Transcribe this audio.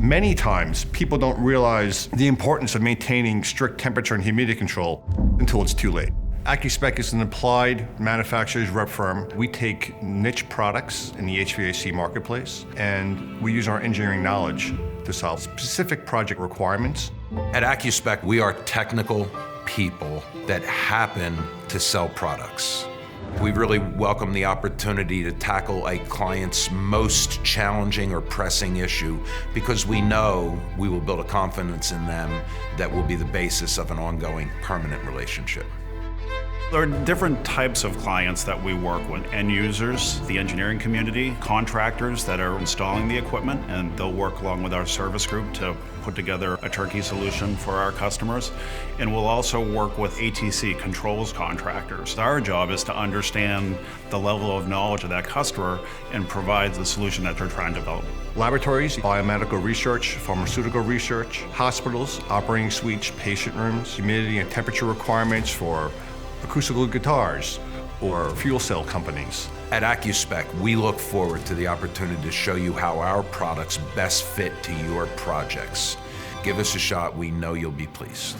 Many times, people don't realize the importance of maintaining strict temperature and humidity control until it's too late. AccuSpec is an applied manufacturer's rep firm. We take niche products in the HVAC marketplace, and we use our engineering knowledge to solve specific project requirements. At AccuSpec, we are technical people that happen to sell products. We really welcome the opportunity to tackle a client's most challenging or pressing issue because we know we will build a confidence in them that will be the basis of an ongoing permanent relationship. There are different types of clients that we work with. End users, the engineering community, contractors that are installing the equipment, and they'll work along with our service group to put together a turnkey solution for our customers. And we'll also work with ATC controls contractors. Our job is to understand the level of knowledge of that customer and provide the solution that they're trying to develop. Laboratories, biomedical research, pharmaceutical research, hospitals, operating suites, patient rooms, humidity and temperature requirements for acoustical guitars, or fuel cell companies. At AccuSpec, we look forward to the opportunity to show you how our products best fit to your projects. Give us a shot, we know you'll be pleased.